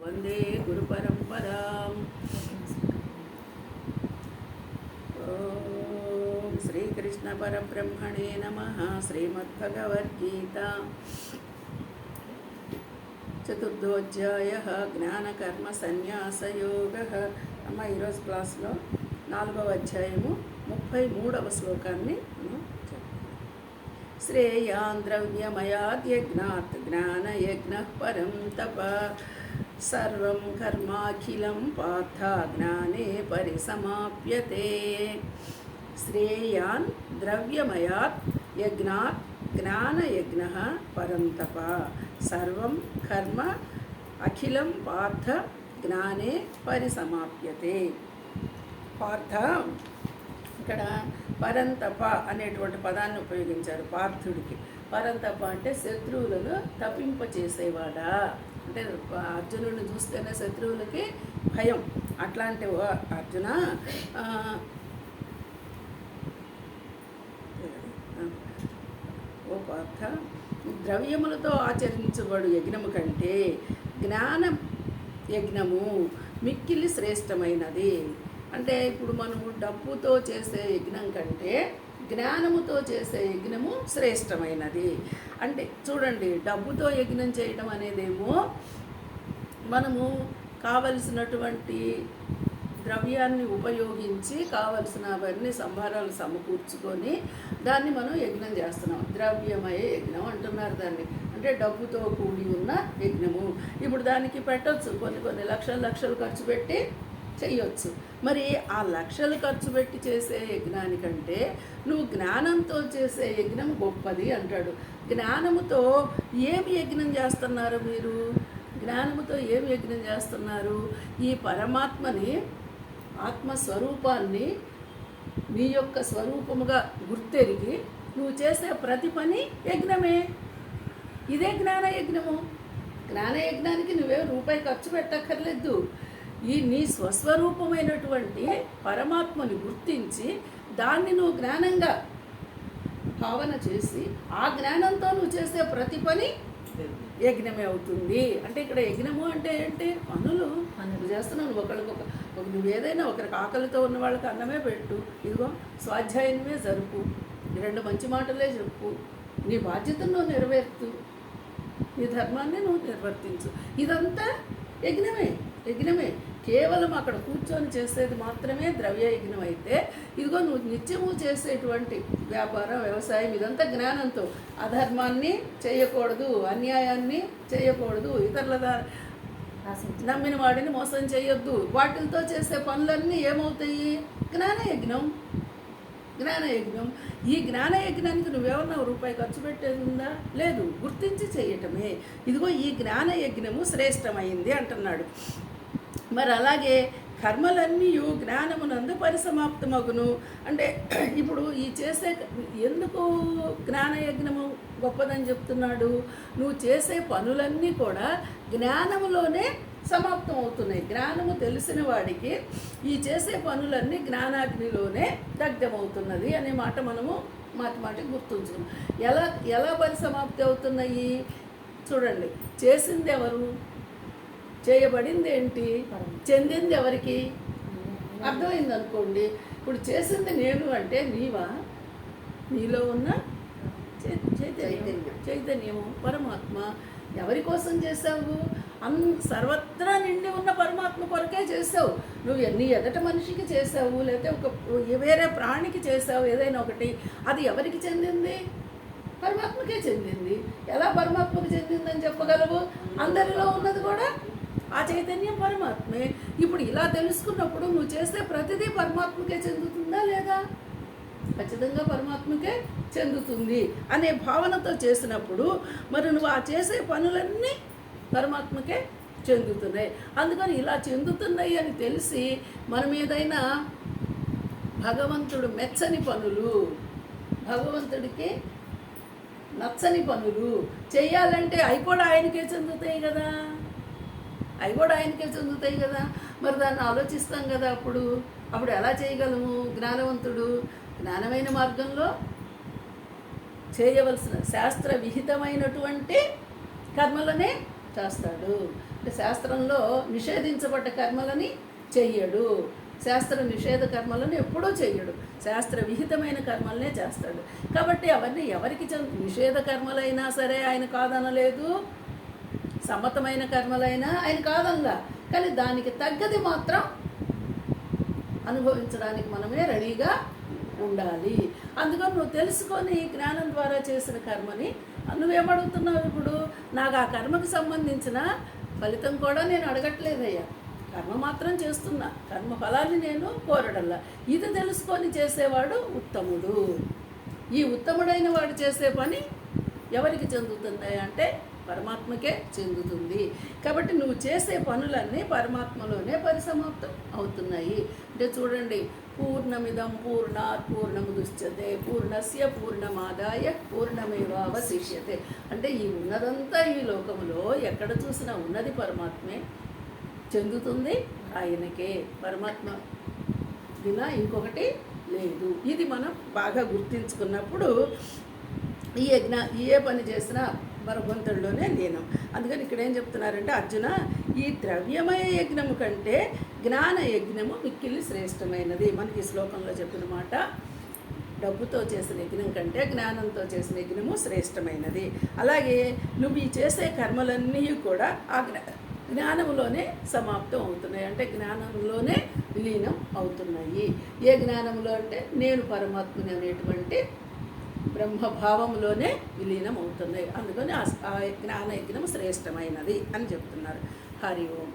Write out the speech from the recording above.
వందే గురుపరంపరాం. ఓం శ్రీకృష్ణ పరబ్రహ్మణే నమః. శ్రీమద్భగవద్గీత చతుర్థోధ్యాయః జ్ఞానకర్మ సన్యాసయోగః. అమ్మ ఈరోజు క్లాస్లో 4వ అధ్యాయము 33వ శ్లోకాన్ని శ్రేయాన్ ద్రవ్యమయాద్యజ్ఞాత్ జ్ఞానయజ్ఞః పరం తప సర్వం కర్మాఖిలం పార్థ జ్ఞానే పరిసమాప్యతే. శ్రేయాన్ ద్రవ్యమయాత్ యజ్ఞాత్ జ్ఞానయజ్ఞః పరం తప సర్వం కర్మ అఖిలం పార్థ జ్ఞానే పరిసమాప్యతే. పార్థ ఇక్కడ పరంతప అనేటువంటి పదాన్ని ఉపయోగించారు పార్థుడికి. పరంతప అంటే శత్రువులను తప్పింపచేసేవాడా, అంటే అర్జునుడిని చూస్తేనే శత్రువులకి భయం. అట్లాంటి అర్జున ఓ పార్థ, ద్రవ్యములతో ఆచరించబడు యజ్ఞము కంటే జ్ఞాన యజ్ఞము మిక్కిలి శ్రేష్టమైనది. అంటే ఇప్పుడు మనము డబ్బుతో చేసే యజ్ఞం కంటే జ్ఞానముతో చేసే యజ్ఞము శ్రేష్టమైనది. అంటే చూడండి, డబ్బుతో యజ్ఞం చేయడం అనేదేమో మనము కావలసినటువంటి ద్రవ్యాన్ని ఉపయోగించి కావలసినవన్నీ సంభారాలు సమకూర్చుకొని దాన్ని మనం యజ్ఞం చేస్తున్నాం. ద్రవ్యమయ యజ్ఞం అంటున్నారు దాన్ని. అంటే డబ్బుతో కూడి ఉన్న యజ్ఞము. ఇప్పుడు దానికి పెట్టవచ్చు కొన్ని లక్షలు ఖర్చు పెట్టి చెయ్యొచ్చు. మరి ఆ లక్షలు ఖర్చు పెట్టి చేసే యజ్ఞానికంటే నువ్వు జ్ఞానంతో చేసే యజ్ఞం గొప్పది అంటాడు. జ్ఞానముతో ఏమి యజ్ఞం చేస్తున్నారు మీరు? జ్ఞానముతో ఏమి యజ్ఞం చేస్తున్నారు? ఈ పరమాత్మని, ఆత్మస్వరూపాన్ని నీ యొక్క స్వరూపముగా గుర్తెరిగి నువ్వు చేసే ప్రతి పని యజ్ఞమే. ఇదే జ్ఞాన యజ్ఞము. జ్ఞాన యజ్ఞానికి నువ్వే రూపాయి ఖర్చు పెట్టక్కర్లేదు. ఈ నీ స్వస్వరూపమైనటువంటి పరమాత్మని గుర్తించి దాన్ని నువ్వు జ్ఞానంగా భావన చేసి ఆ జ్ఞానంతో నువ్వు చేసే ప్రతి పని యజ్ఞమే అవుతుంది. అంటే ఇక్కడ యజ్ఞము అంటే ఏంటి? పనులు చేస్తున్నావు. ఒకరికొక నువ్వు ఏదైనా ఒకరికి ఆకలితో ఉన్న వాళ్ళకి అన్నమే పెట్టు, ఇదిగో స్వాధ్యాయనమే జరుపు, 2 మంచి మాటలే చెప్పు, నీ బాధ్యతను నువ్వు నెరవేర్చు, నీ ధర్మాన్ని నువ్వు నిర్వర్తించు. ఇదంతా యజ్ఞమే. కేవలం అక్కడ కూర్చొని చేసేది మాత్రమే ద్రవ్య యజ్ఞం అయితే, ఇదిగో నువ్వు నిత్యము చేసేటువంటి వ్యాపారం, వ్యవసాయం ఇదంతా జ్ఞానంతో. అధర్మాన్ని చేయకూడదు, అన్యాయాన్ని చేయకూడదు, ఇతరుల నమ్మిన వాడిని మోసం చేయొద్దు. వాటితో చేసే పనులన్నీ ఏమవుతాయి? జ్ఞానయజ్ఞం. ఈ జ్ఞానయజ్ఞానికి నువ్వెవరన్నా రూపాయి ఖర్చు పెట్టేది ఉందా? లేదు. గుర్తించి చేయటమే. ఇదిగో ఈ జ్ఞానయజ్ఞము శ్రేష్టమైంది అంటున్నాడు. మరి అలాగే కర్మలన్నీ జ్ఞానమునందు పరిసమాప్తమగును. అంటే ఇప్పుడు ఈ చేసే ఎందుకు జ్ఞానయజ్ఞము గొప్పదని చెప్తున్నాడు? నువ్వు చేసే పనులన్నీ కూడా జ్ఞానములోనే సమాప్తం అవుతున్నాయి. జ్ఞానము తెలిసిన వాడికి ఈ చేసే పనులన్నీ జ్ఞానాగ్నిలోనే దగ్ధమవుతున్నది అనే మాట మనము మాటి గుర్తుంచుకున్నాం. ఎలా పరిసమాప్తి అవుతున్నాయి చూడండి. చేసింది ఎవరు? చేయబడింది ఏంటి? చెందింది ఎవరికి? అర్థమైంది అనుకోండి. ఇప్పుడు చేసింది నేను అంటే నీవా? నీలో ఉన్న చైతన్యము పరమాత్మ. ఎవరి కోసం చేసావు? సర్వత్రా నిండి ఉన్న పరమాత్మ కొరకే చేసావు. నువ్వు నీ ఎదట మనిషికి చేసావు, లేకపోతే ఒక వేరే ప్రాణికి చేసావు, ఏదైనా ఒకటి. అది ఎవరికి చెందింది? పరమాత్మకే చెందింది. ఎలా పరమాత్మకు చెందిందని చెప్పగలవు? అందరిలో ఉన్నది కూడా ఆ చైతన్యం పరమాత్మే. ఇప్పుడు ఇలా తెలుసుకున్నప్పుడు నువ్వు చేసే ప్రతిదీ పరమాత్మకే చెందుతుందా లేదా? ఖచ్చితంగా పరమాత్మకే చెందుతుంది అనే భావనతో చేసినప్పుడు మరి నువ్వు ఆ చేసే పనులన్నీ పరమాత్మకే చెందుతున్నాయి. అందుకని ఇలా చెందుతున్నాయి అని తెలిసి మనం ఏదైనా భగవంతుడు మెచ్చని పనులు, భగవంతుడికి నచ్చని పనులు చేయాలంటే అవి కూడా ఆయనకే చెందుతాయి కదా. మరి దాన్ని ఆలోచిస్తాం కదా. అప్పుడు ఎలా చేయగలము? జ్ఞానవంతుడు జ్ఞానమైన మార్గంలో చేయవలసిన శాస్త్ర విహితమైనటువంటి కర్మలనే చేస్తాడు. అంటే శాస్త్రంలో నిషేధించబడ్డ కర్మలని చెయ్యడు, శాస్త్ర నిషేధ కర్మలను ఎప్పుడూ చెయ్యడు, శాస్త్ర విహితమైన కర్మలనే చేస్తాడు. కాబట్టి అవన్నీ ఎవరికి నిషేధ కర్మలైనా సరే ఆయన కాదనలేదు, సమ్మతమైన కర్మలైనా ఆయన కాదనలా, కానీ దానికి తగ్గది మాత్రం అనుభవించడానికి మనమే రెడీగా ఉండాలి. అందుకని నువ్వు తెలుసుకొని జ్ఞానం ద్వారా చేసిన కర్మని నువ్వేమడుగుతున్నావు ఇప్పుడు? నాకు ఆ కర్మకు సంబంధించిన ఫలితం కూడా నేను అడగట్లేదయ్యా, కర్మ మాత్రం చేస్తున్నా, కర్మ ఫలాన్ని నేను కోరడల్లా. ఇది తెలుసుకొని చేసేవాడు ఉత్తముడు. ఈ ఉత్తముడైన వాడు చేసే పని ఎవరికి చెందుతుంది అంటే పరమాత్మకే చెందుతుంది. కాబట్టి నువ్వు చేసే పనులన్నీ పరమాత్మలోనే పరిసమాప్తం అవుతున్నాయి. అంటే చూడండి, పూర్ణమిదం పూర్ణాత్ పూర్ణముదచ్యతే పూర్ణస్య పూర్ణమాదాయ పూర్ణమేవావశిష్యతే. అంటే ఈ ఉన్నదంతా ఈ లోకములో ఎక్కడ చూసినా ఉన్నది పరమాత్మే, చెందుతుంది ఆయనకే, పరమాత్మ వినా ఇంకొకటి లేదు. ఇది మనం బాగా గుర్తించుకున్నప్పుడు ఏ పని చేసినా భగవంతుడిలోనే లీనం. అందుకని ఇక్కడ ఏం చెప్తున్నారంటే, అర్జున, ఈ ద్రవ్యమయ యజ్ఞము కంటే జ్ఞాన యజ్ఞము మిక్కిలి శ్రేష్టమైనది. మనకి ఈ శ్లోకంలో చెప్పిన మాట, డబ్బుతో చేసిన యజ్ఞం కంటే జ్ఞానంతో చేసిన యజ్ఞము శ్రేష్టమైనది. అలాగే నువ్వు ఈ చేసే కర్మలన్నీ కూడా ఆ జ్ఞానంలోనే సమాప్తం అవుతున్నాయి, అంటే జ్ఞానంలోనే విలీనం అవుతున్నాయి. ఏ జ్ఞానంలో అంటే నేను పరమాత్మని అనేటువంటి బ్రహ్మభావంలోనే విలీనం అవుతున్నాయి. అందుకని ఆ జ్ఞాన యజ్ఞం శ్రేష్టమైనది అని చెప్తున్నారు. హరి ఓం.